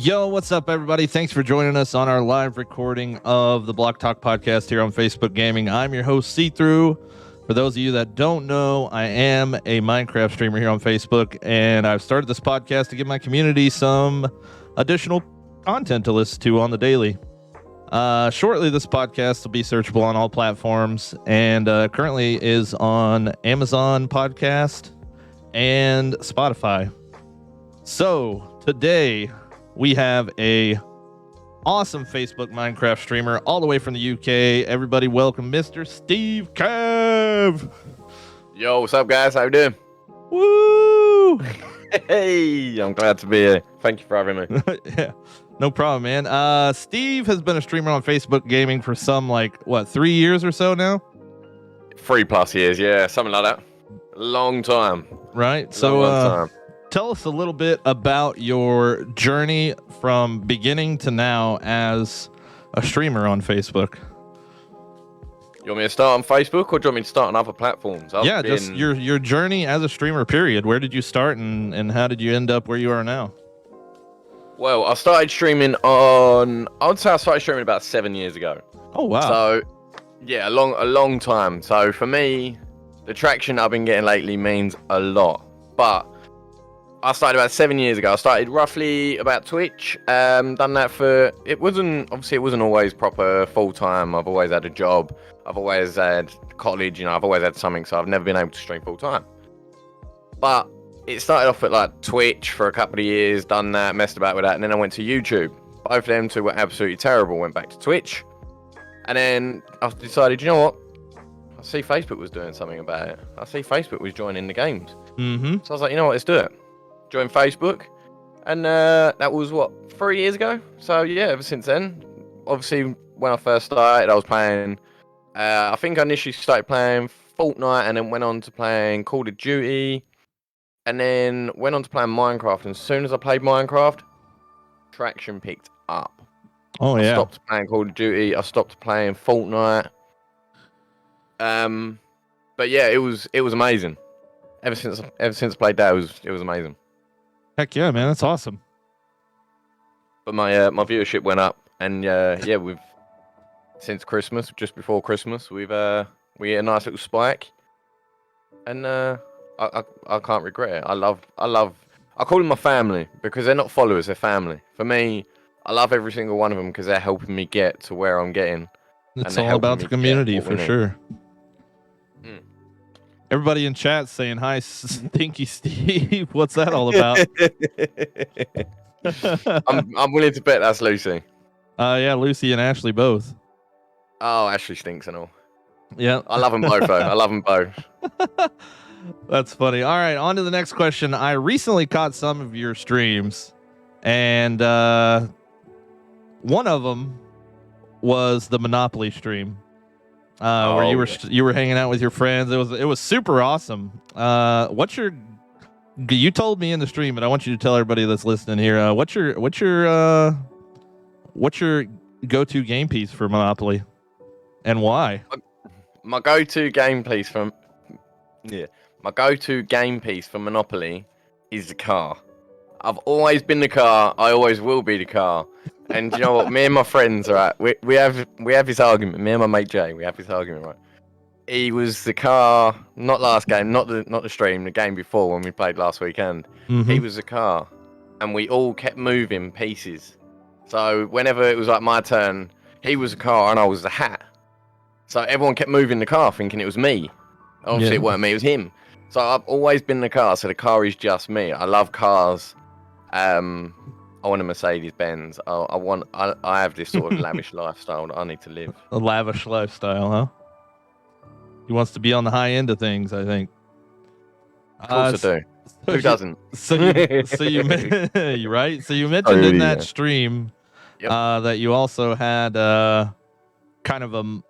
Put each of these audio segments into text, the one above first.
Yo, what's up, everybody? Thanks for joining us on our live recording of the Block Talk podcast here on Facebook Gaming. I'm your host, See-Through. For those of you that don't know, I am a Minecraft streamer here on Facebook, and I've started this podcast to give my community some additional content to listen to on the daily. Shortly, this podcast will be searchable on all platforms, and currently is on Amazon Podcast and Spotify. So, today we have a awesome Facebook Minecraft streamer all the way from the UK. Everybody welcome Mr. Steve Cav. Yo, what's up, guys? How you doing? Woo! Hey, I'm glad to be here. Thank you for having me. Yeah, no problem, man. Steve has been a streamer on Facebook Gaming for some, 3 years or so now? 3+ years, yeah, something like that. Long time. Right? So, long time. Tell us a little bit about your journey from beginning to now as a streamer on Facebook. You want me to start on Facebook, or do you want me to start on other platforms? Just your journey as a streamer, period. Where did you start, and how did you end up where you are now? Well, I started streaming I would say I started streaming about 7 years ago. Oh, wow. So, yeah, a long time. So, for me, the traction I've been getting lately means a lot. But I started about 7 years ago. I started roughly about Twitch. Done that it wasn't always proper full-time. I've always had a job. I've always had college, I've always had something, so I've never been able to stream full-time. But it started off at Twitch for a couple of years, done that, messed about with that, and then I went to YouTube. Both of them two were absolutely terrible. Went back to Twitch. And then I decided, you know what? I see Facebook was doing something about it. I see Facebook was joining the games. Mm-hmm. So I was like, you know what, let's do it. Joined Facebook, and that was 3 years ago. So yeah, ever since then, obviously when I first started, I was playing. I think I initially started playing Fortnite, and then went on to playing Call of Duty, and then went on to playing Minecraft. And as soon as I played Minecraft, traction picked up. Oh yeah. I stopped playing Call of Duty. I stopped playing Fortnite. But yeah, it was amazing. Ever since I played that, it was amazing. Heck yeah, man, that's awesome. But my viewership went up, and we've since Christmas, just before Christmas, we hit a nice little spike, and I can't regret it. I call them my family because they're not followers, they're family. For me, I love every single one of them because they're helping me get to where I'm getting. It's all about the community for sure. Everybody in chat saying hi, Stinky Steve. What's that all about? I'm willing to bet that's Lucy. Yeah, Lucy and Ashley both. Oh, Ashley stinks and all. Yeah, I love them both though. I love them both. That's funny. All right, on to the next question. I recently caught some of your streams, and one of them was the Monopoly stream. Where you were hanging out with your friends. It was super awesome. You told me in the stream, but I want you to tell everybody that's listening here. What's your go-to game piece for Monopoly, and why? My go-to game piece for Monopoly is the car. I've always been the car. I always will be the car. And you know what? Me and my friends, right? We have this argument. Me and my mate Jay, we have this argument, right? He was the car, not last game, not the stream, the game before when we played last weekend. Mm-hmm. He was the car, and we all kept moving pieces. So whenever it was my turn, he was the car and I was the hat. So everyone kept moving the car, thinking it was me. Obviously, It weren't me; it was him. So I've always been the car. So the car is just me. I love cars. I want a Mercedes Benz. I have this sort of lavish lifestyle that I need to live. A lavish lifestyle, huh? He wants to be on the high end of things, I think. Of course I do. Who doesn't? You're right. So you mentioned in that stream that you also had kind of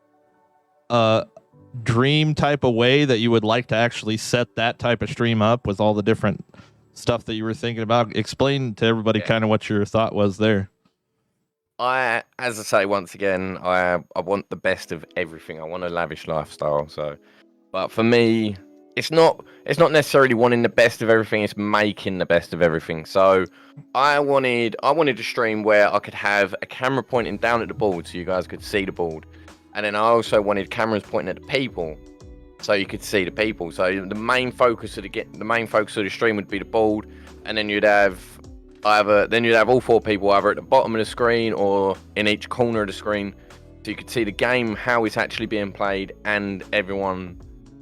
a dream type of way that you would like to actually set that type of stream up with all the different stuff that you were thinking about. Explain to everybody kind of what your thought was there. As I say, once again, I want the best of everything. I want a lavish lifestyle. But for me, it's not necessarily wanting the best of everything, it's making the best of everything. So I wanted a stream where I could have a camera pointing down at the board so you guys could see the board, and then I also wanted cameras pointing at the people so you could see the people. So the main focus of the stream would be the board, and then you'd have all 4 people either at the bottom of the screen or in each corner of the screen, so you could see the game, how it's actually being played, and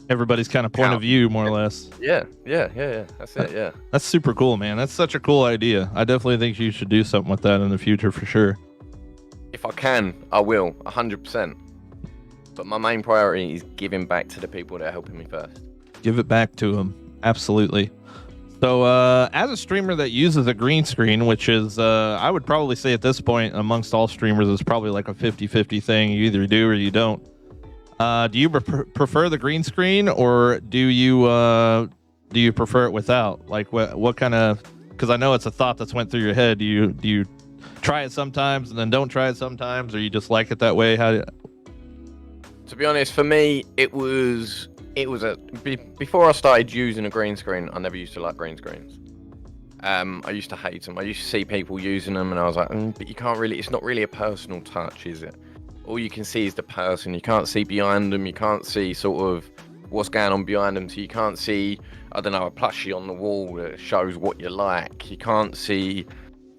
everybody's kind of point of view, more or less. Yeah. That's it. Yeah, that's super cool, man. That's such a cool idea. I definitely think you should do something with that in the future for sure. If I can, I will, 100%. But my main priority is giving back to the people that are helping me first. Give it back to them. Absolutely. So as a streamer that uses a green screen, which is, I would probably say at this point amongst all streamers, is probably like a 50-50 thing. You either do or you don't. Do you prefer the green screen, or do you prefer it without? Like what kind of, because I know it's a thought that's went through your head. Do you try it sometimes and then don't try it sometimes, or you just like it that way? To be honest, for me, it was before I started using a green screen, I never used to like green screens. I used to hate them. I used to see people using them, and I was like, but you can't really. It's not really a personal touch, is it? All you can see is the person. You can't see behind them. You can't see sort of what's going on behind them. So you can't see, I don't know, a plushie on the wall that shows what you like. You can't see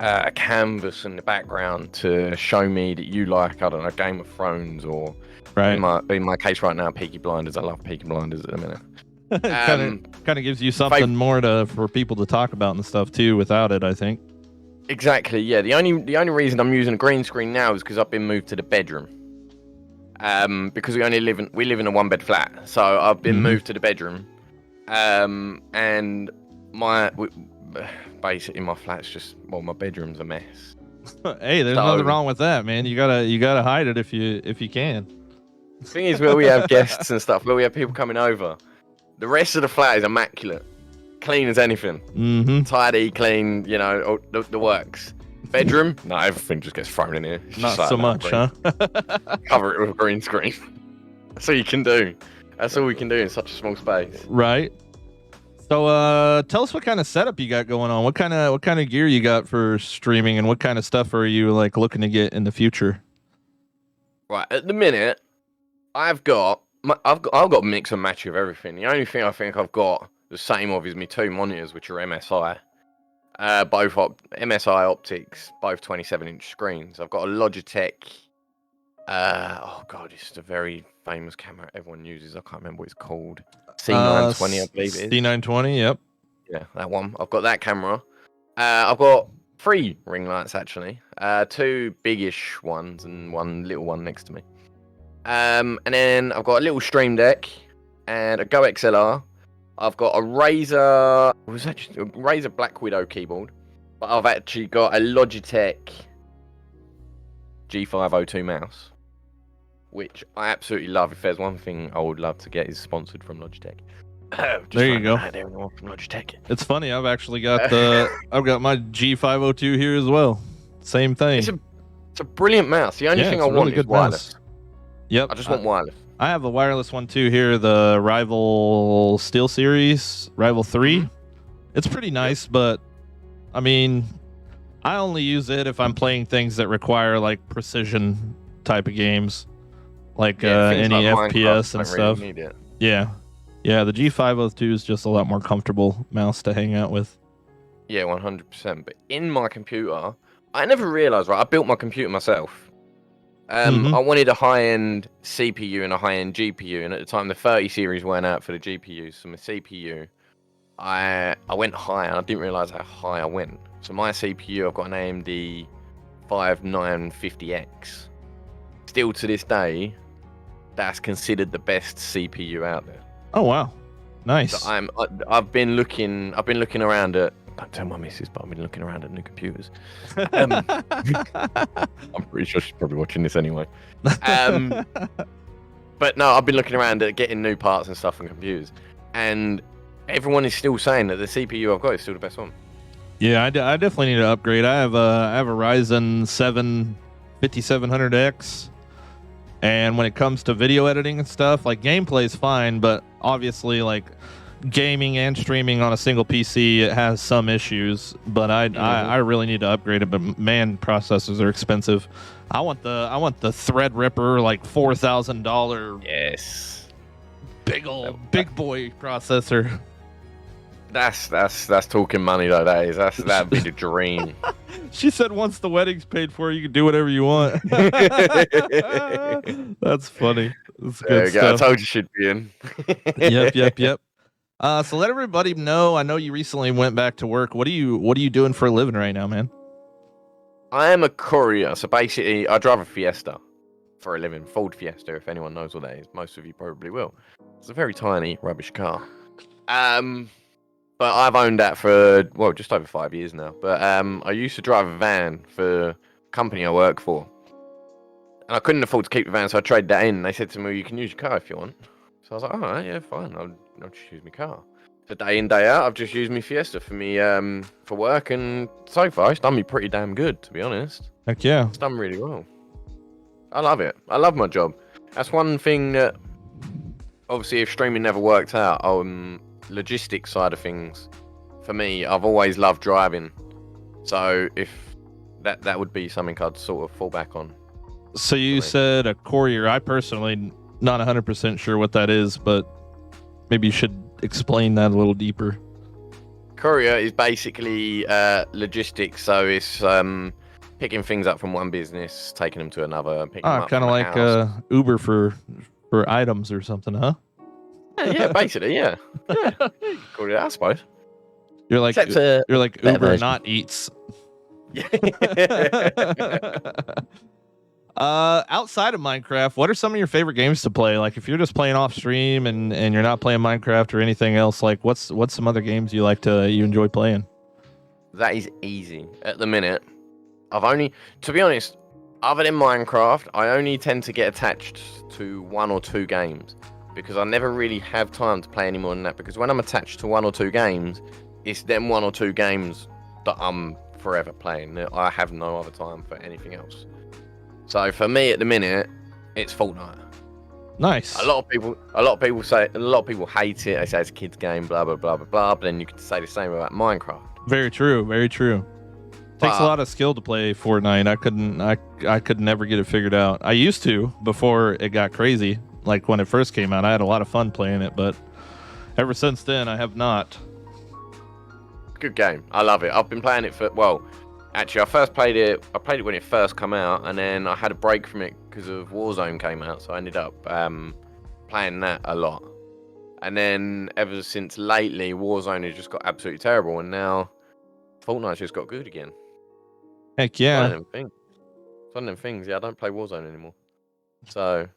a canvas in the background to show me that you like, I don't know, Game of Thrones, or right. In my case right now, Peaky Blinders. I love Peaky Blinders at the minute. Kind of gives you something more for people to talk about and stuff too. Without it, I think. Exactly. Yeah. The only reason I'm using a green screen now is because I've been moved to the bedroom. Because we live in a 1-bed flat, so I've been moved to the bedroom. And basically my flat's just, well, my bedroom's a mess. Hey, there's nothing wrong with that, man. You gotta hide it if you can. The thing is, where we have guests and stuff, where we have people coming over, the rest of the flat is immaculate, clean as anything, tidy, clean, you know, the works. Bedroom, no, everything just gets thrown in here. Not so much, huh? Cover it with a green screen. That's all you can do. That's all we can do in such a small space. Right. So tell us what kind of setup you got going on. What kind of gear you got for streaming, and what kind of stuff are you like looking to get in the future? Right, at the minute, I've got a mix and match of everything. The only thing I think I've got the same of is my 2 monitors, which are MSI. Both MSI optics, both 27-inch screens. I've got a Logitech. Oh god, it's a very famous camera everyone uses. I can't remember what it's called. C920, I believe it is. C920, yep. Yeah, that one. I've got that camera. I've got 3 ring lights actually. 2 biggish ones and 1 little one next to me. And then I've got a little Stream Deck and a Go XLR. I've got a Razer Black Widow keyboard, but I've actually got a Logitech G502 mouse, which I absolutely love. If there's one thing I would love to get, is sponsored from Logitech. There you go. From Logitech. It's funny. I've actually got I've got my G502 here as well. Same thing. It's a brilliant mouse. The only thing I want is wireless. Mouse. Yep. I just want wireless. I have a wireless one too here, the Rival Steel Series, Rival 3. It's pretty nice, but I mean, I only use it if I'm playing things that require like precision type of games, like any like FPS and stuff. Really need it. Yeah, the G502 is just a lot more comfortable mouse to hang out with. Yeah, 100%. But in my computer, I never realized, right? I built my computer myself. I wanted a high-end CPU and a high-end GPU, and at the time the 30 series weren't out for the GPU, so my CPU, I went high, and I didn't realize how high I went. So my CPU, I've got an AMD 5950X. Still to this day, that's considered the best CPU out there. Oh wow, nice. So I've been looking around at. Don't tell my missus, but I've been looking around at new computers. I'm pretty sure she's probably watching this anyway. But no, I've been looking around at getting new parts and stuff on computers, and everyone is still saying that the CPU I've got is still the best one. Yeah, I definitely need to upgrade. I have a Ryzen 7 5700X, and when it comes to video editing and stuff, like gameplay is fine, but obviously like gaming and streaming on a single PC, it has some issues, but I really need to upgrade it. But man, processors are expensive. I want the Threadripper, like $4,000. Yes. Big boy processor. That's talking money though. That'd be the dream. She said once the wedding's paid for, you can do whatever you want. That's funny. That's good stuff. I told you she'd be in. Yep. So let everybody know. I know you recently went back to work. What are you doing for a living right now, man? I am a courier. So basically, I drive a Fiesta for a living. Ford Fiesta, if anyone knows what that is. Most of you probably will. It's a very tiny, rubbish car. But I've owned that for, just over 5 years now. But I used to drive a van for a company I work for. And I couldn't afford to keep the van, so I traded that in. They said to me, you can use your car if you want. So I was like, all right, yeah, fine. I'll just use my car. So day in, day out, I've just used my Fiesta for me for work. And so far, it's done me pretty damn good, to be honest. Heck yeah. It's done really well. I love it. I love my job. That's one thing that, obviously, if streaming never worked out, logistics side of things, for me, I've always loved driving. So if that would be something I'd sort of fall back on. So you said a courier. I personally not 100% sure what that is, but maybe you should explain that a little deeper. Courier is basically logistics. So it's picking things up from one business, taking them to another. Kind of like Uber for items or something, huh? Yeah, basically, yeah. Courier, I suppose. You're like Uber, version. Not Eats. Outside of Minecraft, what are some of your favorite games to play? Like if you're just playing off stream and you're not playing Minecraft or anything else, like what's some other games you enjoy playing? That is easy. At the minute, to be honest, other than Minecraft, I only tend to get attached to 1 or 2 games because I never really have time to play any more than that, because when I'm attached to 1 or 2 games, it's them 1 or 2 games that I'm forever playing. I have no other time for anything else. So for me at the minute, it's Fortnite. Nice. A lot of people hate it. They say it's a kid's game, blah blah blah blah blah. But then you could say the same about Minecraft. Very true. Takes a lot of skill to play Fortnite. I could never get it figured out. I used to before it got crazy. Like when it first came out, I had a lot of fun playing it, but ever since then, I have not. Good game. I love it. I've been playing it actually, I played it when it first came out, and then I had a break from it because of Warzone came out, so I ended up playing that a lot. And then ever since lately, Warzone has just got absolutely terrible, and now Fortnite's just got good again. Heck yeah. It's one of them things. Yeah, I don't play Warzone anymore. So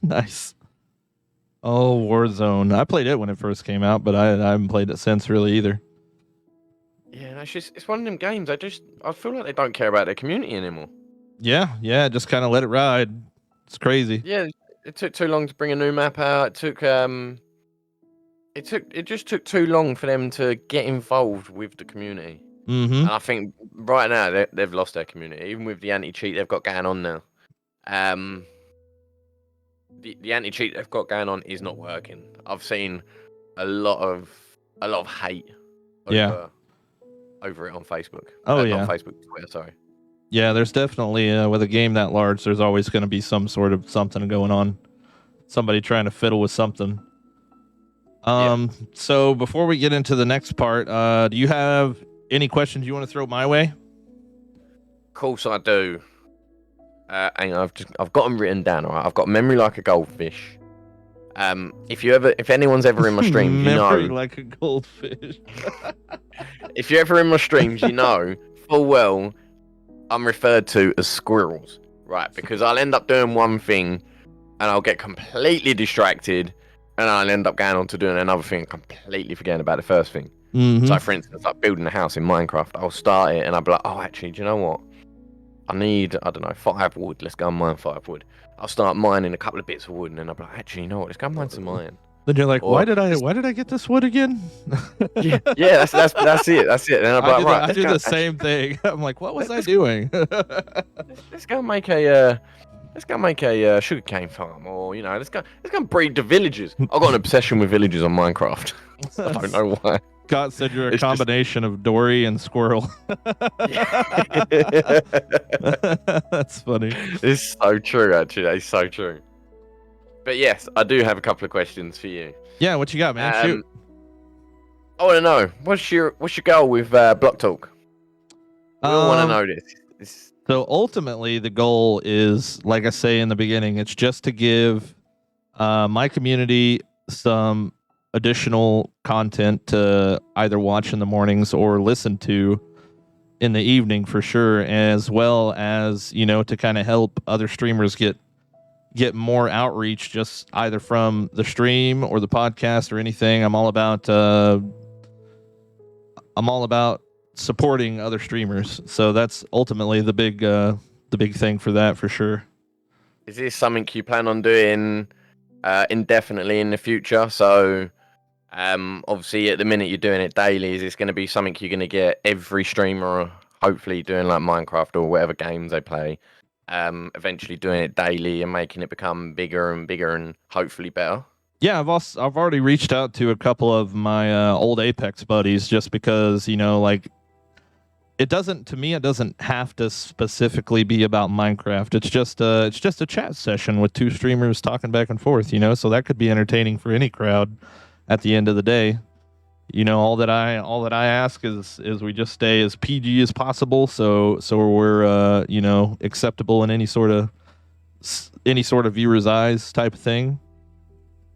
nice. Oh, Warzone. I played it when it first came out, but I haven't played it since really either. Yeah, it's one of them games. I feel like they don't care about their community anymore. Yeah, just kind of let it ride. It's crazy. Yeah, it took too long to bring a new map out. It just took too long for them to get involved with the community. Mm-hmm. And I think right now they've lost their community, even with the anti-cheat they've got going on now. The anti-cheat they've got going on is not working. I've seen a lot of hate. Over it on Facebook. Oh yeah, on Facebook, Twitter. Sorry. Yeah, there's definitely with a game that large, there's always going to be some sort of something going on. Somebody trying to fiddle with something. So before we get into the next part, do you have any questions you want to throw my way? Of course I do. And I've got them written down. All right, I've got memory like a goldfish. If anyone's ever in my streams, you know, like a goldfish. If you're ever in my streams, you know full well I'm referred to as squirrels, right? Because I'll end up doing one thing and I'll get completely distracted, and I'll end up going on to doing another thing, completely forgetting about the first thing. Mm-hmm. So, for instance, like building a house in Minecraft, I'll start it and I'll be like, oh, actually, do you know what? I need, 5 wood. Let's go and mine 5 wood. I'll start mining a couple of bits of wood, and then I'll be like, actually, you know what? Let's go and mine some iron. Then you're like, why did I get this wood again? yeah, that's it. And then I'll be like, I do the same thing. I'm like, what was I doing? let's go and make let's go make a sugarcane farm, or let's go breed the villagers. I've got an obsession with villagers on Minecraft. I don't know why. Scott said you're a combination of Dory and Squirrel. That's funny. It's so true, actually. It's so true. But yes, I do have a couple of questions for you. Yeah, what you got, man? Shoot. I want to know what's your goal with Block Talk. We all want to know this. So ultimately, the goal is, like I say in the beginning, it's just to give my community some additional content to either watch in the mornings or listen to in the evening for sure, as well as to kind of help other streamers get more outreach, just either from the stream or the podcast or anything. I'm all about supporting other streamers, so that's ultimately the big thing for that, for sure. Is this something you plan on doing indefinitely in the future? So obviously at the minute you're doing it daily. Is this going to be something you're going to get every streamer hopefully doing, like Minecraft or whatever games they play, eventually doing it daily and making it become bigger and bigger and hopefully better? Yeah, I've already reached out to a couple of my old Apex buddies, just because like it doesn't have to specifically be about Minecraft. It's just a chat session with two streamers talking back and forth, so that could be entertaining for any crowd at the end of the day. All that I ask is we just stay as PG as possible, so we're acceptable in any sort of viewer's eyes type of thing.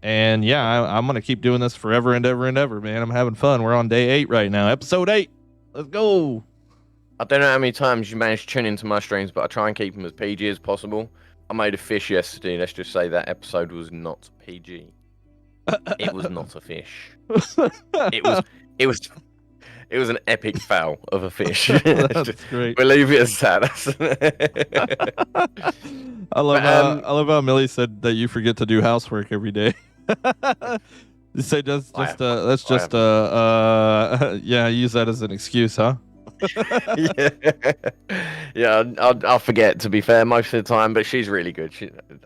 And yeah, I'm gonna keep doing this forever and ever and ever, man. I'm having fun. We're on day 8 right now, episode 8. Let's go. I don't know how many times you managed to tune into my streams, but I try and keep them as PG as possible. I made a fish yesterday. Let's just say that episode was not PG. It was not a fish. It was an epic foul of a fish. That's great. We'll leave it as that. I love how Millie said that you forget to do housework every day. You say use that as an excuse, huh? Yeah, I'll forget, to be fair, most of the time, but she's really good.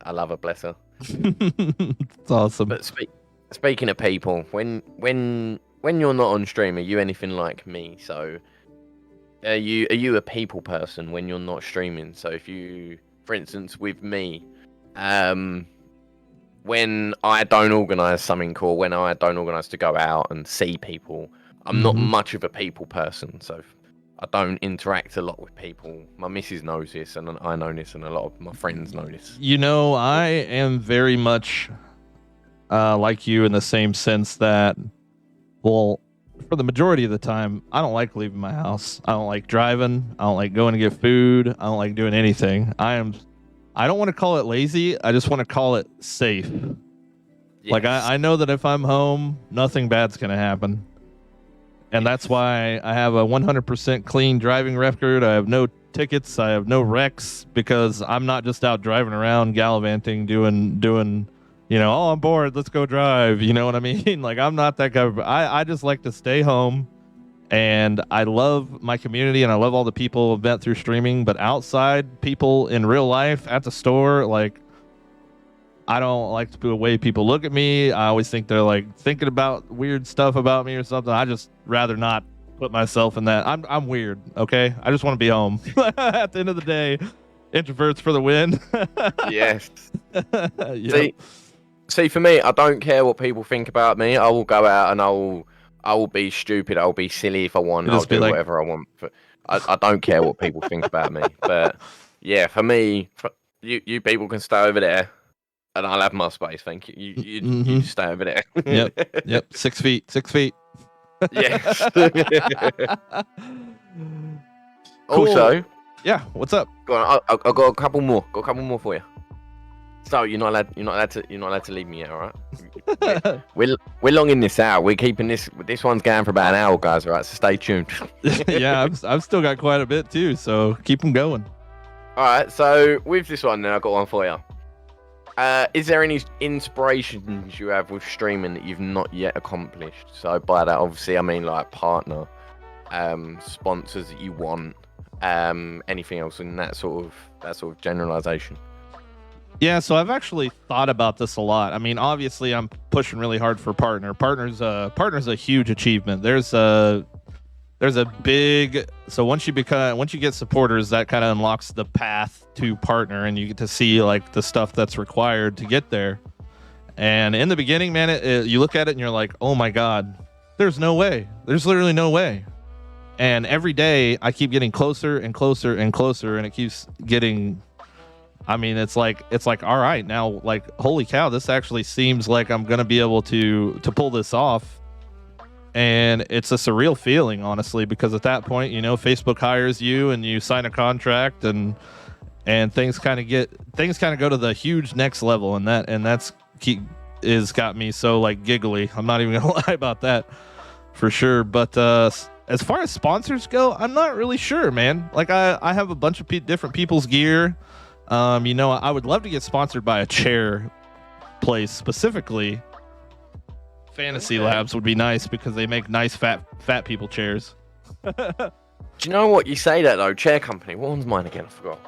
I love her, bless her. It's awesome. But speaking of people, when you're not on stream, are you anything like me? So are you a people person when you're not streaming? So if you, for instance, with me, when I don't organise something, or when I don't organise to go out and see people, I'm not much of a people person, so I don't interact a lot with people. My missus knows this, and I know this, and a lot of my friends know this. I am very much like you in the same sense that, well, for the majority of the time, I don't like leaving my house. I don't like driving. I don't like going to get food. I don't like doing anything. I don't want to call it lazy. I just want to call it safe. Yes. Like I know that if I'm home, nothing bad's going to happen. And that's why I have a 100% clean driving record. I have no tickets. I have no wrecks, because I'm not just out driving around gallivanting, doing, oh, I'm bored, let's go drive. You know what I mean? Like, I'm not that guy. I just like to stay home, and I love my community, and I love all the people I've met through streaming, but outside, people in real life at the store, like, I don't like the way people look at me. I always think they're like thinking about weird stuff about me or something. I just rather not put myself in that. I'm weird, okay? I just want to be home. At the end of the day, introverts for the win. Yes. Yep. See, for me, I don't care what people think about me. I will go out and I will be stupid. I'll be silly if I want. I'll do whatever I want. But I don't care what people think about me. But yeah, for me, you people can stay over there. And I'll have my space, thank you. You stay over there. Yep. 6 feet. 6 feet. Yes. Cool. Also, yeah. What's up? Go on. I've got a couple more. For you. So you're not allowed to leave me out, all right? We're longing this out. We're keeping this one's going for about an hour, guys. All right, so stay tuned. Yeah, I've still got quite a bit too, so keep them going. All right. So with this one, then I've got one for you. Is there any inspirations you have with streaming that you've not yet accomplished? So by that, obviously, I mean like partner, sponsors that you want, anything else in that sort of generalization. Yeah, so I've actually thought about this a lot. I mean, obviously, I'm pushing really hard for partner. Partner's a huge achievement. There's a big so once you get supporters, that kind of unlocks the path to partner, and you get to see like the stuff that's required to get there. And in the beginning, man, you look at it and you're like, oh my god, there's no way. There's literally no way. And every day I keep getting closer and closer and closer, and it keeps getting. I mean, it's like all right now, like holy cow, this actually seems like I'm gonna be able to pull this off. And it's a surreal feeling, honestly, because at that point, you know, Facebook hires you and you sign a contract, and things kind of go to the huge next level, and that's got me so like giggly. I'm not even gonna lie about that for sure. But as far as sponsors go, I'm not really sure, man. Like I have a bunch of different people's gear. You know, I would love to get sponsored by a chair place specifically. Fantasy Labs would be nice because they make nice fat people chairs. Do you know what? You say that though, chair company. What one's mine again? I forgot.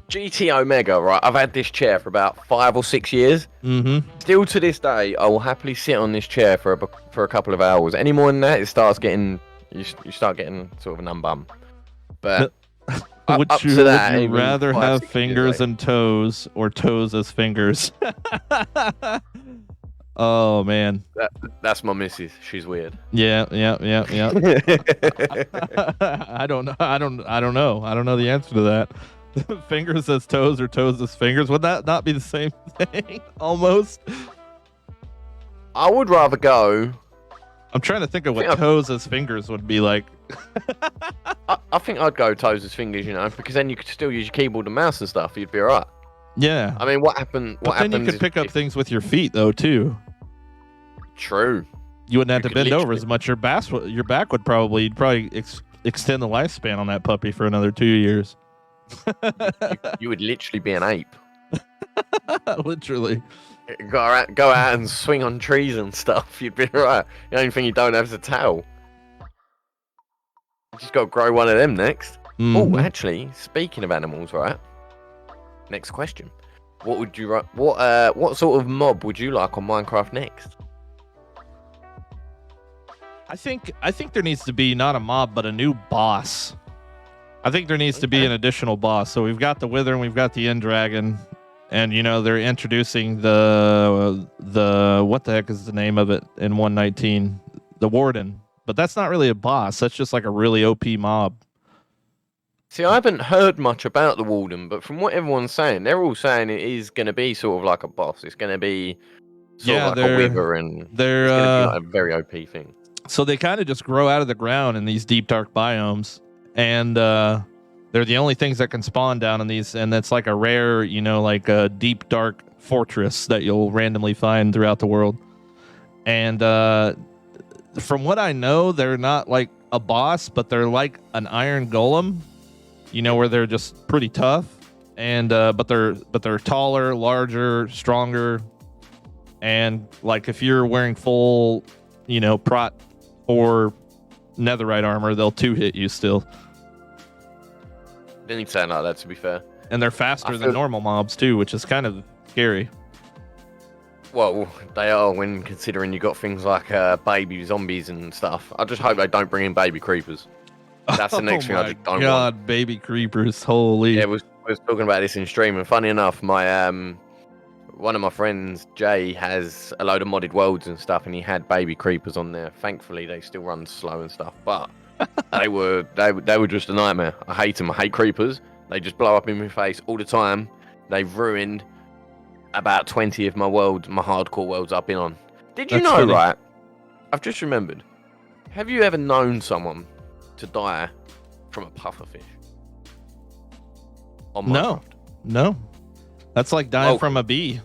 GT Omega, right? I've had this chair for about 5 or 6 years. Mm-hmm. Still to this day, I will happily sit on this chair for a couple of hours. Any more than that, it starts getting you start getting sort of a numb bum. But would you rather have fingers and toes or toes as fingers? Oh man, that's my missus. She's weird. Yeah. I don't know. I don't know the answer to that. Fingers as toes or toes as fingers. Would that not be the same thing? Almost. I would rather go. I'm trying to think of what toes as fingers would be like. I think I'd go toes as fingers, you know, because then you could still use your keyboard and mouse and stuff. You'd be alright. Yeah. I mean, what happened? Then you could pick up things with your feet, though, too. True. You wouldn't have to bend over as much. Your back would probably extend the lifespan on that puppy for another 2 years. you would literally be an ape. Literally. Go out and swing on trees and stuff. You'd be right. The only thing you don't have is a tail. You just got to grow one of them next. Mm-hmm. Oh, actually, speaking of animals, right? Next question. What would you what sort of mob would you like on Minecraft next? I think there needs to be not a mob but a new boss. I think there needs to be an additional boss. So we've got the Wither and we've got the End Dragon, and you know they're introducing the what the heck is the name of it in 119? The Warden. But that's not really a boss. That's just like a really OP mob. See, I haven't heard much about the Warden, but from what everyone's saying, they're all saying it is going to be sort of like a boss. It's going to be sort of like a Wither, and they're it's going to be like a very OP thing. So they kind of just grow out of the ground in these deep, dark biomes, and they're the only things that can spawn down in these, and it's like a rare, you know, like a deep, dark fortress that you'll randomly find throughout the world. And from what I know, they're not like a boss, but they're like an iron golem, you know, where they're just pretty tough, and but they're taller, larger, stronger, and like if you're wearing full, you know, prot or netherite armor, they'll 2-hit you still. Didn't sound like that, to be fair. And they're faster than normal mobs too, which is kind of scary. Well, they are when considering you got things like baby zombies and stuff. I just hope they don't bring in baby creepers. That's the next thing I just don't want. Baby creepers, holy. Yeah, we was talking about this in stream, and funny enough, my one of my friends, Jay, has a load of modded worlds and stuff, and he had baby creepers on there. Thankfully, they still run slow and stuff, but they were just a nightmare. I hate them. I hate creepers. They just blow up in my face all the time. They've ruined about 20 of my hardcore worlds I've been on. Did you know, right? I've just remembered. Have you ever known someone to die from a pufferfish? No. That's like dying from a bee.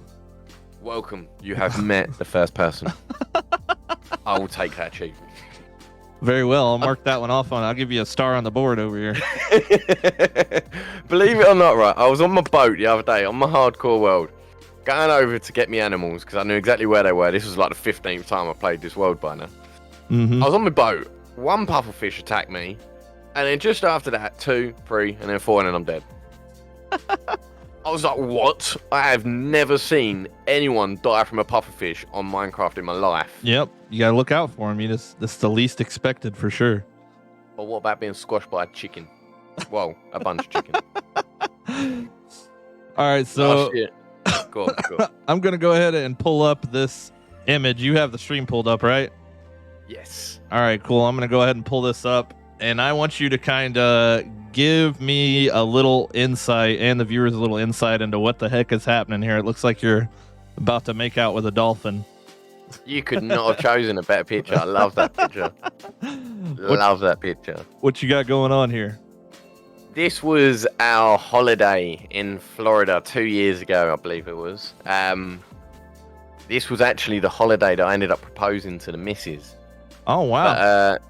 Welcome. You have met the first person. I will take that achievement. Very well. I'll mark that one off I'll give you a star on the board over here. Believe it or not, right? I was on my boat the other day on my hardcore world, going over to get me animals because I knew exactly where they were. This was like the 15th time I played this world by now. Mm-hmm. I was on my boat. One pufferfish attacked me, and then just after that, 2, 3, and then 4, and then I'm dead. I was like, what? I have never seen anyone die from a pufferfish on Minecraft in my life. Yep, you gotta look out for them. That's the least expected for sure. But what about being squashed by a chicken? Well, a bunch of chicken. All right, so Oh, shit. Go on. I'm gonna go ahead and pull up this image. You have the stream pulled up, right? Yes. All right, cool. I'm gonna go ahead and pull this up, and I want you to kind of give me a little insight and the viewers a little insight into what the heck is happening here. It looks like you're about to make out with a dolphin. You could not have chosen a better picture. I love that picture. Love that picture. What you got going on here? This was our holiday in Florida 2 years ago, I believe it was. This was actually the holiday that I ended up proposing to the missus. Oh, wow. But,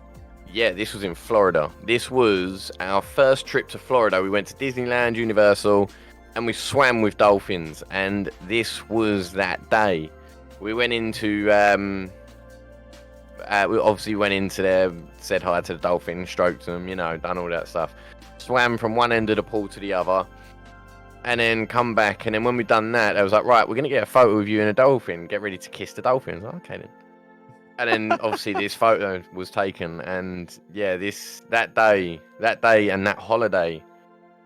yeah, this was in Florida. This was our first trip to Florida. We went to Disneyland, Universal, and we swam with dolphins. And this was that day. We went into, we obviously went into there, said hi to the dolphin, stroked them, done all that stuff. Swam from one end of the pool to the other, and then come back. And then when we'd done that, I was like, right, we're going to get a photo of you and a dolphin. Get ready to kiss the dolphin. I was like, okay then. And then obviously this photo was taken, and yeah, that day and that holiday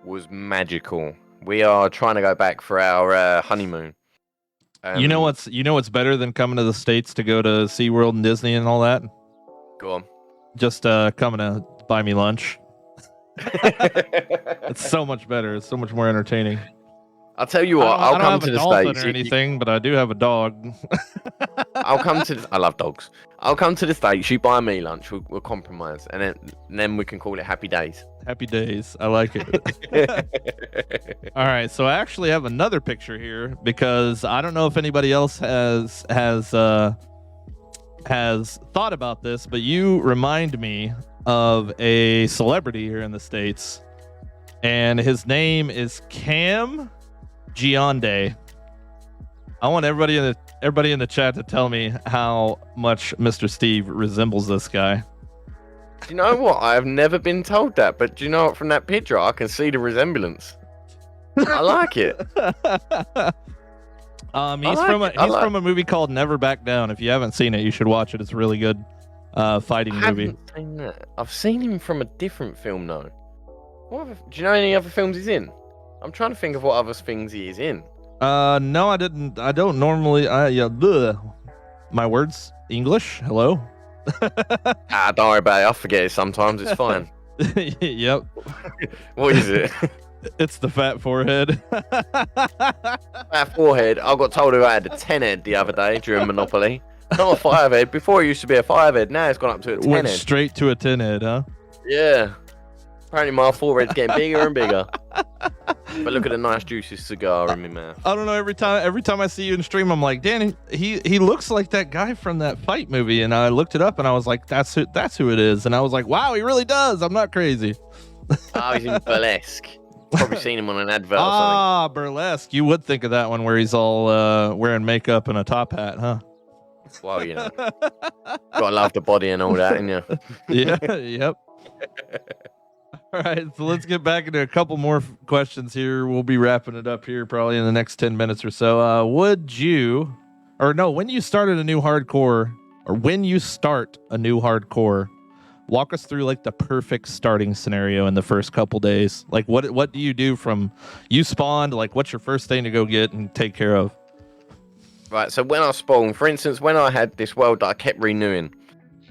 was magical. We are trying to go back for our honeymoon. You know what's better than coming to the States to go to SeaWorld and Disney and all that? Go on. Just coming to buy me lunch. It's so much better. It's so much more entertaining. I'll tell you what. I'll come to the States or anything, but I do have a dog. I love dogs. I'll come to the States. You buy me lunch. We'll compromise, and then we can call it happy days. Happy days. I like it. All right, so I actually have another picture here because I don't know if anybody else has thought about this, but you remind me of a celebrity here in the States, and his name is Cam Gionde. I want everybody in the chat to tell me how much Mr. Steve resembles this guy. Do you know what? I have never been told that, but do you know what? From that picture, I can see the resemblance. I like it. He's from a movie called Never Back Down. If you haven't seen it, you should watch it. It's a really good fighting movie. I haven't seen that. I've seen him from a different film though. Do you know any other films he's in? I'm trying to think of what other things he is in. No, I didn't. I don't normally. My words, English. Hello. Don't worry about it. I forget it sometimes. It's fine. Yep. What is it? It's the fat forehead. Fat forehead. I got told I had a 10 head the other day during Monopoly. Not a 5 head. Before it used to be a 5 head. Now it's gone up to a 10 Went head. Straight to a 10 head, huh? Yeah. Apparently my forehead's getting bigger and bigger. But look at the nice juicy cigar in my mouth. I don't know. Every time I see you in stream, I'm like, Danny, he looks like that guy from that fight movie. And I looked it up and I was like, that's who it is. And I was like, wow, he really does. I'm not crazy. Oh, he's in Burlesque. Probably seen him on an advert or something. Ah, Burlesque. You would think of that one where he's all wearing makeup and a top hat, huh? Well, gotta love the body and all that, ain't you? Yeah, yep. All right, so let's get back into a couple more questions here. We'll be wrapping it up here probably in the next 10 minutes or so. When you started a new hardcore, or when you start a new hardcore, walk us through like the perfect starting scenario in the first couple days. Like what do you do from you spawned? Like what's your first thing to go get and take care of? Right, so when I spawned, for instance, when I had this world that I kept renewing,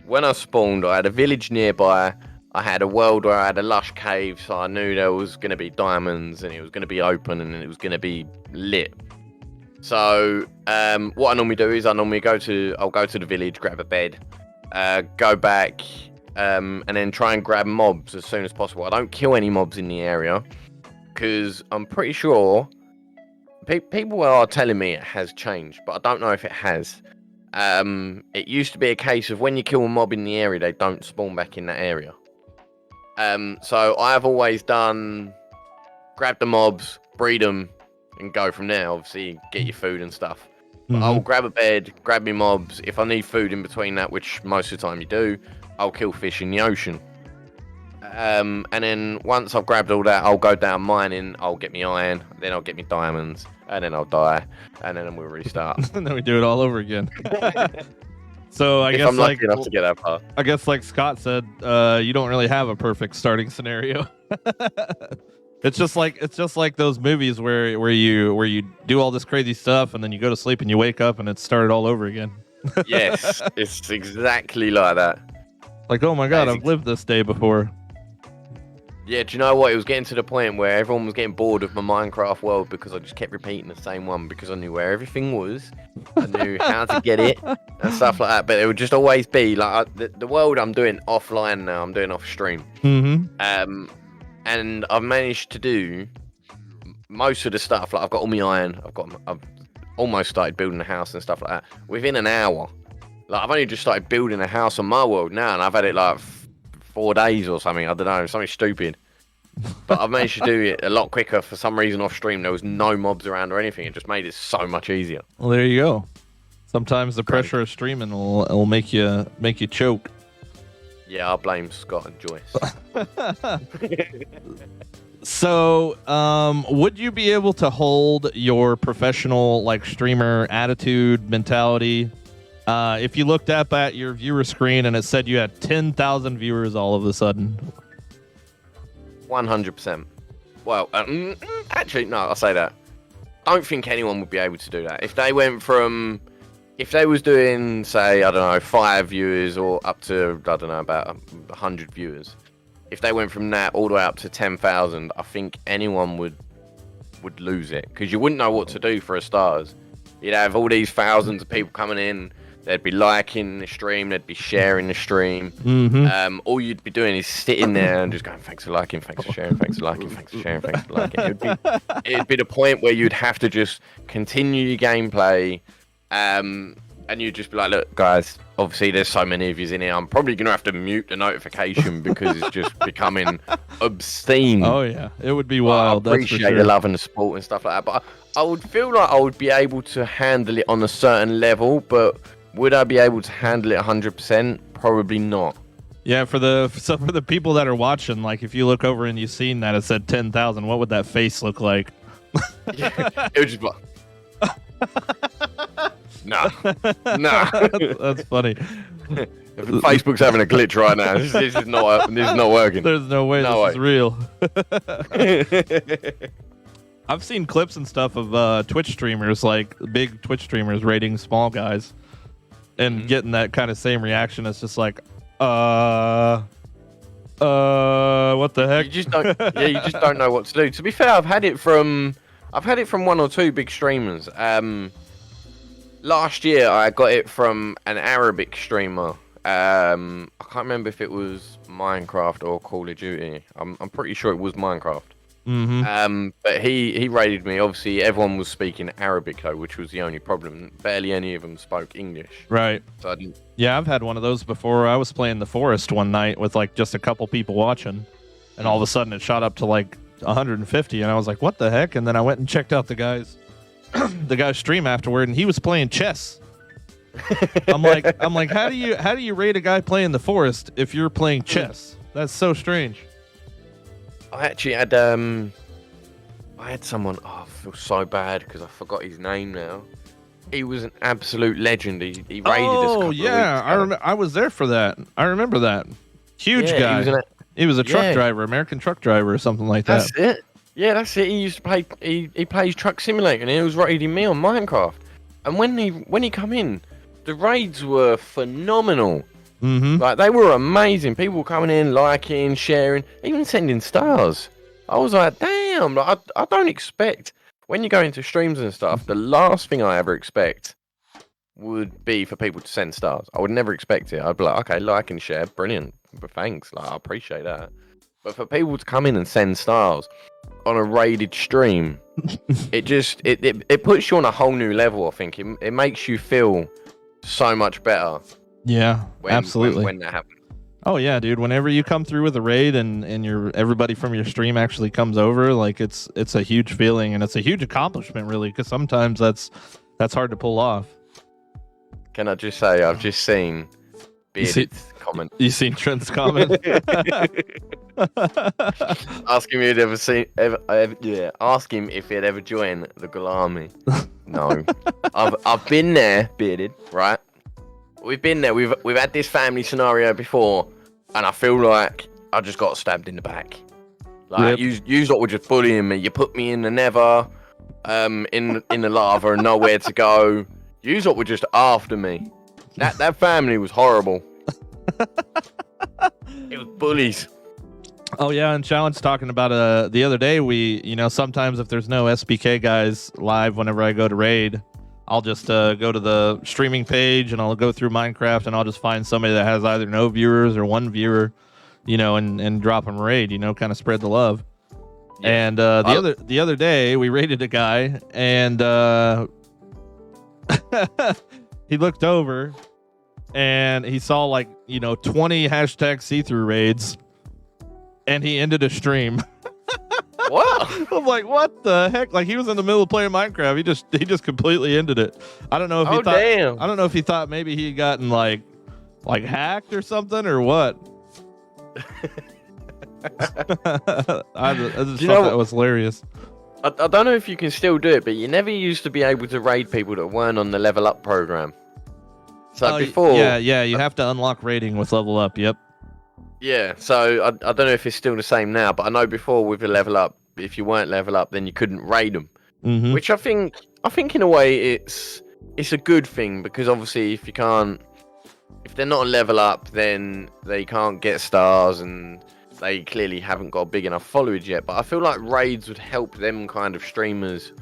when I spawned, I had a village nearby. I had a world where I had a lush cave, so I knew there was going to be diamonds and it was going to be open and it was going to be lit. So what I normally do is I'll go to the village, grab a bed, go back, and then try and grab mobs as soon as possible. I don't kill any mobs in the area because I'm pretty sure people are telling me it has changed, but I don't know if it has. It used to be a case of when you kill a mob in the area, they don't spawn back in that area. So I've always grab the mobs, breed them, and go from there. Obviously, get your food and stuff. Mm-hmm. I'll grab a bed, grab me mobs. If I need food in between that, which most of the time you do, I'll kill fish in the ocean. And then once I've grabbed all that, I'll go down mining. I'll get me iron, then I'll get me diamonds, and then I'll die, and then we'll restart. And then we do it all over again. So I If guess I'm like lucky enough to get that far. I guess like Scott said, you don't really have a perfect starting scenario. It's just like those movies where you do all this crazy stuff and then you go to sleep and you wake up and it's started all over again. Yes, it's exactly like that. Like, oh my god, I've lived this day before. Yeah, do you know what? It was getting to the point where everyone was getting bored of my Minecraft world because I just kept repeating the same one because I knew where everything was. I knew how to get it and stuff like that. But it would just always be like the world I'm doing offline now. I'm doing off stream. Mm-hmm. And I've managed to do most of the stuff. Like I've got all my iron. I've almost started building a house and stuff like that within an hour. Like I've only just started building a house on my world now, and I've had it like 4 days or something. I don't know, something stupid. But I've managed to do it a lot quicker for some reason off stream. There was no mobs around or anything. It just made it so much easier. Well, there you go. Sometimes the pressure of streaming will make you choke. Yeah, I blame Scott and Joyce. So, would you be able to hold your professional like streamer attitude, mentality, if you looked up at your viewer screen and it said you had 10,000 viewers all of a sudden? 100%. Well, actually, no, I'll say that. I don't think anyone would be able to do that. If they was doing, say, I don't know, 5 viewers or up to, I don't know, about 100 viewers. If they went from that all the way up to 10,000, I think anyone would lose it. Because you wouldn't know what to do for a starters. You'd have all these thousands of people coming in. They'd be liking the stream. They'd be sharing the stream. Mm-hmm. All you'd be doing is sitting there and just going, thanks for liking, thanks for sharing, thanks for liking, thanks for sharing, thanks for liking. It'd be the point where you'd have to just continue your gameplay. And you'd just be like, look, guys, obviously there's so many of you in here. I'm probably going to have to mute the notification because it's just becoming obscene. Oh, yeah. It would be wild. I appreciate the love and the support and stuff like that. But I would feel like I would be able to handle it on a certain level. But would I be able to handle it 100%? Probably not. Yeah, for the people that are watching, like if you look over and you've seen that it said 10,000, what would that face look like? It would just be like... Nah. That's funny. Facebook's having a glitch right now. This is not working. There's no way this is real. I've seen clips and stuff of Twitch streamers, like big Twitch streamers rating small guys and getting that kind of same reaction. It's just like, what the heck? You just don't know what to do. To be fair, I've had it from 1 or 2 big streamers. Last year, I got it from an Arabic streamer. I can't remember if it was Minecraft or Call of Duty. I'm pretty sure it was Minecraft. Mm-hmm. But he rated me. Obviously, everyone was speaking Arabic though, which was the only problem. Barely any of them spoke English. Right. So I didn't. Yeah, I've had one of those before. I was playing The Forest one night with like just a couple people watching, and all of a sudden it shot up to like 150, and I was like, "What the heck?" And then I went and checked out the guy's stream afterward, and he was playing chess. I'm like, how do you rate a guy playing The Forest if you're playing chess? That's so strange. I actually had someone. Oh, I feel so bad because I forgot his name now. He was an absolute legend. He raided us. Oh yeah, I was there for that. I remember that. Huge guy. He was a truck driver, American truck driver, or something like that. That's it. Yeah, that's it. He used to play. He plays Truck Simulator, and he was raiding me on Minecraft. And when he come in, the raids were phenomenal. Mm-hmm. Like they were amazing. People coming in, liking, sharing, even sending stars. I was like, damn. Like, I don't expect when you go into streams and stuff. The last thing I ever expect would be for people to send stars. I would never expect it. I'd be like, okay, like and share, brilliant. But thanks, like I appreciate that. But for people to come in and send stars on a raided stream, it puts you on a whole new level. I think it makes you feel so much better. Yeah, absolutely. When that happens. Oh yeah, dude. Whenever you come through with a raid and everybody from your stream actually comes over, like it's a huge feeling and it's a huge accomplishment, really, because sometimes that's hard to pull off. Can I just say I've just seen bearded comment. You seen Trent's comment? Ask him if he'd ask him if he'd ever join the Gul Army. No, I've been there, bearded. Right, we've been there. We've had this family scenario before, and I feel like I just got stabbed in the back. Like you lot were just bullying me. You put me in the nether, in the lava, and nowhere to go. You lot were just after me. That family was horrible. It was bullies. Oh yeah, and Challenge talking about the other day, sometimes if there's no SBK guys live whenever I go to raid, I'll just go to the streaming page and I'll go through Minecraft and I'll just find somebody that has either no viewers or one viewer, and drop them raid, kind of spread the love. Yeah. And the other day we raided a guy and he looked over and he saw 20 hashtag see-through raids. And he ended a stream. What? I'm like, what the heck? Like, he was in the middle of playing Minecraft. He just completely ended it. I don't know if he thought. Damn. I don't know if he thought maybe he had gotten like hacked or something or what. I just thought that was hilarious. I don't know if you can still do it, but you never used to be able to raid people that weren't on the level up program. So before, yeah, you have to unlock raiding with level up. Yep. Yeah, so I don't know if it's still the same now, but I know before with the level up, if you weren't level up, then you couldn't raid them. Mm-hmm. Which I think in a way it's a good thing, because obviously if they're not a level up, then they can't get stars and they clearly haven't got a big enough followage yet. But I feel like raids would help them kind of streamers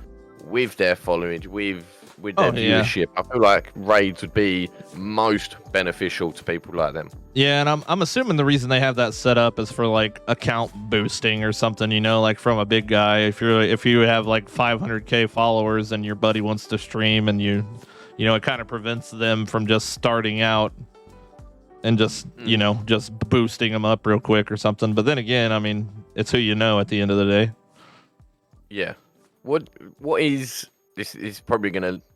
with their followage, with their viewership. I feel like raids would be most beneficial to people like them. Yeah, and I'm assuming the reason they have that set up is for account boosting or something, from a big guy. If you have 500k followers and your buddy wants to stream and it kind of prevents them from just starting out and just just boosting them up real quick or something. But then again, I mean, it's who you know at the end of the day. Yeah. What is this is probably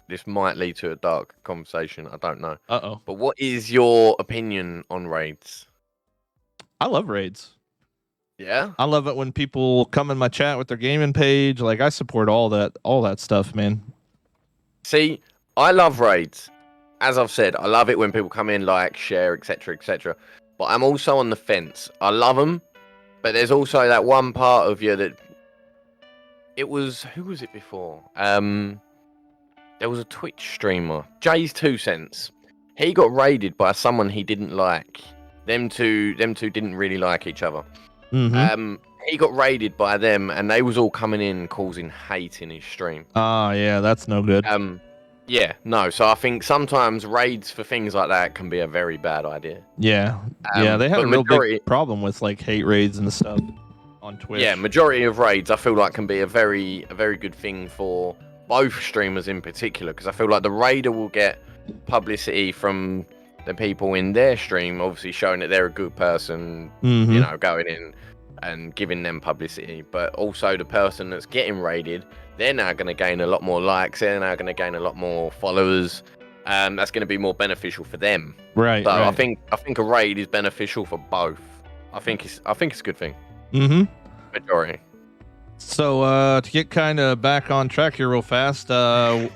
this might lead to a dark conversation. I don't know. Uh-oh. But what is your opinion on raids? I love raids. Yeah? I love it when people come in my chat with their gaming page. I support all that stuff, man. See, I love raids. As I've said, I love it when people come in, share, etc., etc. But I'm also on the fence. I love them, but there's also that one part of you that... Who was it before? There was a Twitch streamer, Jay's 2 Cents. He got raided by someone he didn't like. Them two didn't really like each other. Mm-hmm. He got raided by them, and they was all coming in causing hate in his stream. Ah, yeah, that's no good. Yeah, no. So I think sometimes raids for things like that can be a very bad idea. Yeah, they have a real big problem with hate raids and stuff on Twitch. Yeah, majority of raids I feel like can be a very good thing for both streamers in particular, because I feel like the raider will get publicity from the people in their stream, obviously showing that they're a good person, going in and giving them publicity. But also the person that's getting raided, they're now going to gain a lot more likes, they're now going to gain a lot more followers. That's going to be more beneficial for them. Right. So right. I think a raid is beneficial for both. I think it's a good thing. Mm-hmm. Majority. So to get kind of back on track here real fast, so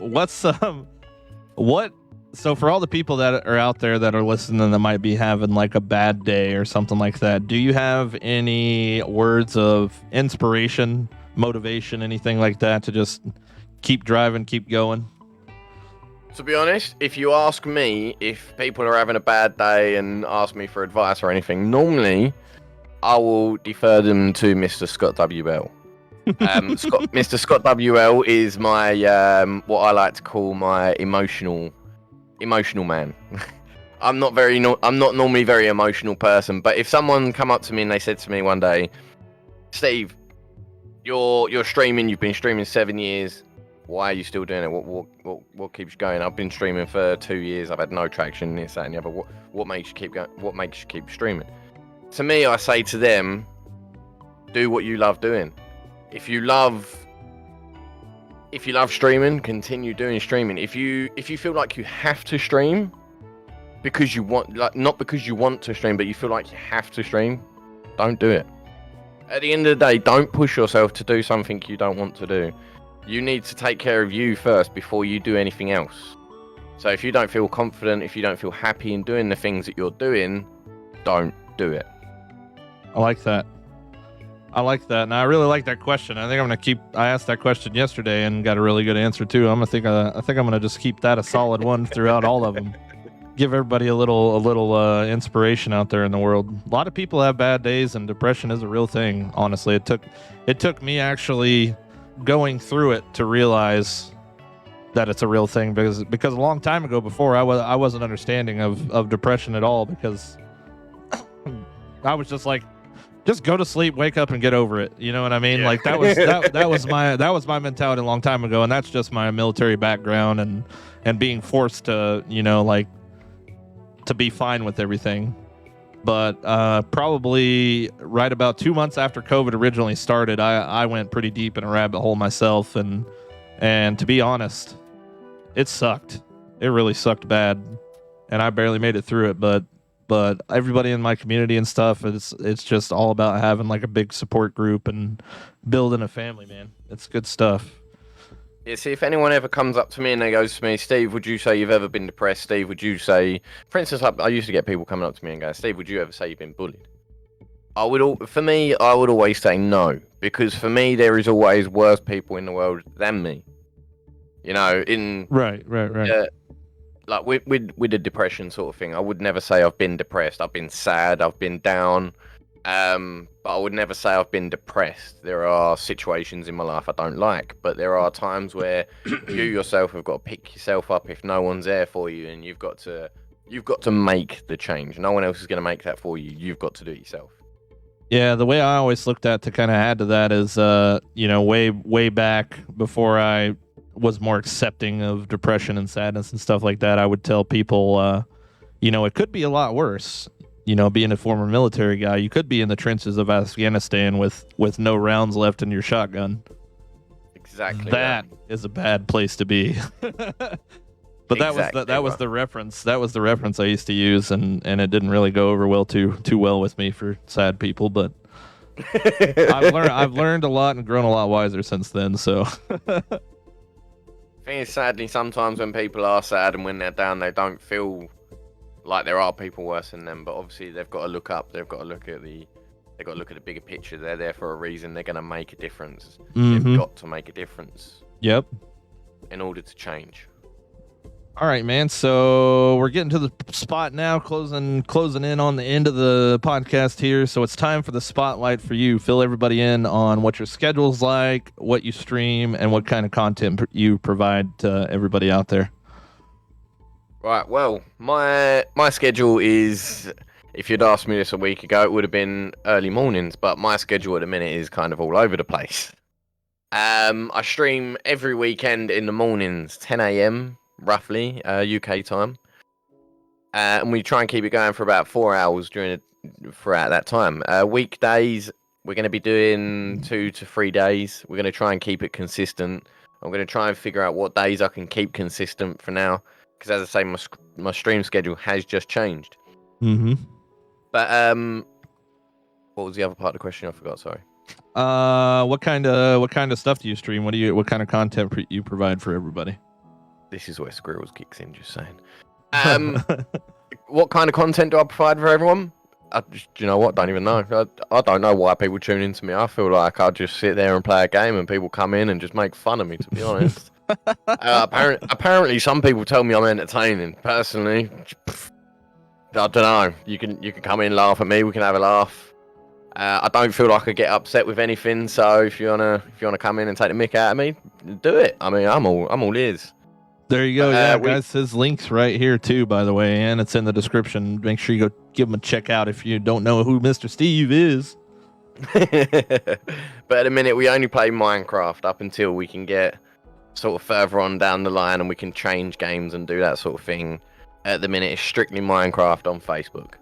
for all the people that are out there that are listening that might be having a bad day or something like that, do you have any words of inspiration, motivation, anything like that to just keep driving, keep going? To be honest, if you ask me if people are having a bad day and ask me for advice or anything, normally I will defer them to Mr. Scott W. Bell. Mr. Scott WL is my what I like to call my emotional man. I'm not normally very emotional person, but if someone come up to me and they said to me one day, Steve, you're streaming, you've been streaming 7 years, why are you still doing it? What keeps you going? I've been streaming for 2 years, I've had no traction, this, that, and the other. What makes you keep going? What makes you keep streaming? To me, I say to them, do what you love doing. If you love streaming, continue doing streaming. If you feel like you have to stream, because you want, like, not because you want to stream, but you feel like you have to stream, don't do it. At the end of the day, don't push yourself to do something you don't want to do. You need to take care of you first before you do anything else. So if you don't feel confident, if you don't feel happy in doing the things that you're doing, don't do it. I like that. And I really like that question. I think I'm gonna I asked that question yesterday and got a really good answer too. I think I'm gonna just keep that a solid one throughout all of them. Give everybody a little inspiration out there in the world. A lot of people have bad days, and depression is a real thing. Honestly, it took me actually going through it to realize that it's a real thing, because a long time ago, before I wasn't understanding of depression at all, because I was just like, just go to sleep, wake up, and get over it. You know what I mean? Yeah. Like that was my mentality a long time ago, and that's just my military background and being forced to, you know, like, to be fine with everything. But probably right about 2 months after COVID originally started, I went pretty deep in a rabbit hole myself, and to be honest, it sucked. It really sucked bad, and I barely made it through it. But everybody in my community and stuff, it's just all about having like a big support group and building a family, man. It's good stuff. Yeah, see, if anyone ever comes up to me and they goes to me, Steve, would you say you've ever been depressed? Steve, would you say, for instance, I used to get people coming up to me and go, Steve, would you ever say you've been bullied? I would always say no, because for me, there is always worse people in the world than me. You know, right. Like with the depression sort of thing, I would never say I've been depressed. I've been sad, I've been down, but I would never say I've been depressed. There are situations in my life I don't like, but there are times where you yourself have got to pick yourself up if no one's there for you, and you've got to make the change. No one else is going to make that for you. You've got to do it yourself. Yeah, the way I always looked at, to kind of add to that, is you know, way back before I was more accepting of depression and sadness and stuff like that, I would tell people, you know, it could be a lot worse. You know, being a former military guy, you could be in the trenches of Afghanistan with no rounds left in your shotgun. Exactly. That is a bad place to be. But that was the reference. That was the reference I used to use, and it didn't really go over too well with me for sad people. But I've learned a lot and grown a lot wiser since then. So. I think sadly, sometimes when people are sad and when they're down, they don't feel like there are people worse than them. But obviously, they've got to look up. They've got to look at the bigger picture. They're there for a reason. They're going to make a difference. Mm-hmm. They've got to make a difference. Yep. In order to change. All right, man. So we're getting to the spot now, closing in on the end of the podcast here. So it's time for the spotlight for you. Fill everybody in on what your schedule's like, what you stream, and what kind of content you provide to everybody out there. Right. Well, my schedule is, if you'd asked me this a week ago, it would have been early mornings. But my schedule at the minute is kind of all over the place. I stream every weekend in the mornings, 10 a.m. roughly, UK time, and we try and keep it going for about 4 hours throughout that time. Weekdays, we're going to be doing 2 to 3 days. We're going to try and keep it consistent. I'm going to try and figure out what days I can keep consistent for now, because as I say, my stream schedule has just changed. Mm-hmm. But what was the other part of the question? I forgot. Sorry. What kind of stuff do you stream? What kind of content you provide for everybody? This is where Squirrels kicks in, just saying. What kind of content do I provide for everyone? Do you know what? Don't even know. I don't know why people tune into me. I feel like I just sit there and play a game and people come in and just make fun of me, to be honest. Apparently, some people tell me I'm entertaining. Personally, I don't know. You can come in, laugh at me. We can have a laugh. I don't feel like I get upset with anything. So if you wanna come in and take the mick out of me, do it. I mean, I'm all ears. There you go. Yeah, guys, his link's right here too, by the way, and it's in the description. Make sure you go give him a check out if you don't know who Mr. Steve is. But at the minute, we only play Minecraft up until we can get sort of further on down the line and we can change games and do that sort of thing. At the minute, it's strictly Minecraft on Facebook.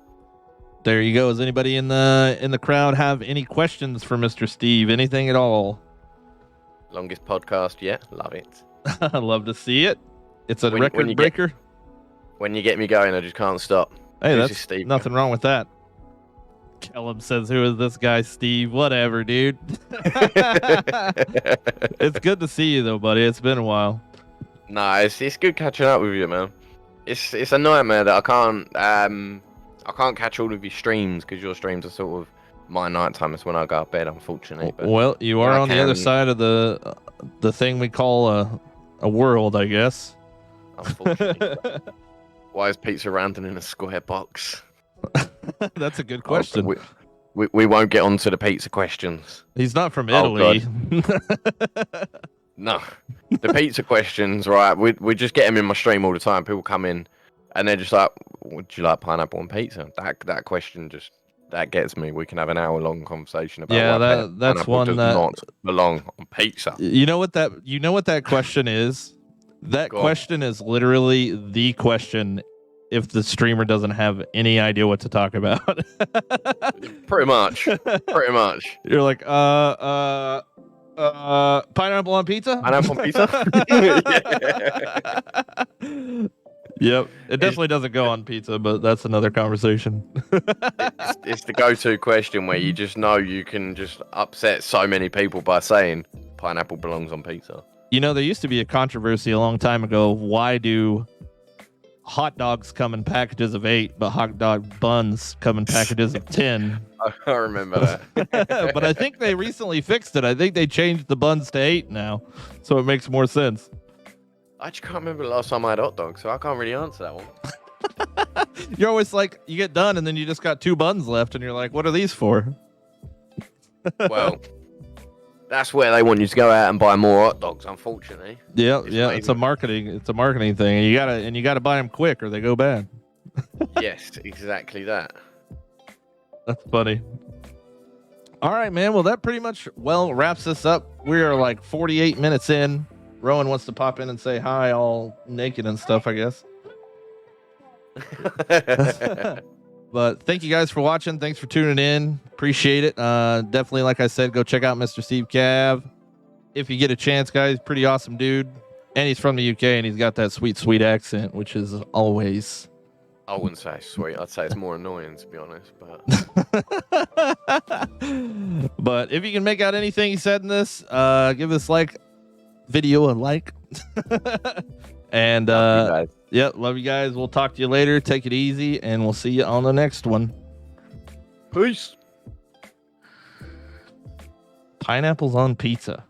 There you go. Does anybody in the crowd have any questions for Mr. Steve? Anything at all? Longest podcast yet. Love it. I love to see it. It's a record breaker. When you get me going, I just can't stop. Hey, Who's this that's Steve? nothing wrong with that. Kellum says, "Who is this guy, Steve?" Whatever, dude. It's good to see you, though, buddy. It's been a while. Nah, it's good catching up with you, man. It's a nightmare that I can't catch all of your streams because your streams are sort of my nighttime. Is when I go to bed, unfortunately. But Well, you are on the other side of the thing we call a world, I guess. Unfortunately. Why is pizza random in a square box? That's a good question. We won't get on to the pizza questions. He's not from Italy. No, the pizza questions, right? We just get them in my stream all the time. People come in, and they're just like, "Would you like pineapple on pizza?" That question that gets me. We can have an hour-long conversation about that's one does that not belong on pizza. You know what that question is? That question is literally the question if the streamer doesn't have any idea what to talk about. Pretty much. You're like, pineapple on pizza? Pineapple on pizza? Yep. It definitely doesn't go on pizza, but that's another conversation. It's the go-to question where you just know you can just upset so many people by saying pineapple belongs on pizza. You know, there used to be a controversy a long time ago. Why do hot dogs come in packages of 8, but hot dog buns come in packages of 10? I remember that. But I think they recently fixed it. I think they changed the buns to 8 now, so it makes more sense. I just can't remember the last time I had hot dogs, so I can't really answer that one. You're always like, you get done, and then you just got 2 buns left, and you're like, what are these for? Well, that's where they want you to go out and buy more hot dogs, unfortunately. Yeah, it's a marketing thing. You gotta buy them quick, or they go bad. Yes, exactly that. That's funny. All right, man. Well, that pretty much wraps us up. We are like 48 minutes in. Rowan wants to pop in and say hi, all naked and stuff, I guess. But thank you guys for watching. Thanks for tuning in. Appreciate it. Definitely, like I said, go check out Mr. Steve Cav. If you get a chance, guys, pretty awesome dude. And he's from the UK, and he's got that sweet, sweet accent, which is always... I wouldn't say sweet. I'd say it's more annoying, to be honest. But if you can make out anything he said in this, give this video a like. And love you guys. We'll talk to you later. Take it easy, and we'll see you on the next one. Peace. Pineapples on pizza.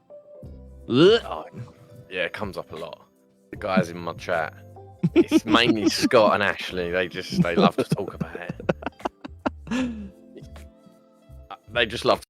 Oh, yeah, it comes up a lot. The guys in my chat, it's mainly Scott and Ashley. They love to talk about it. They just love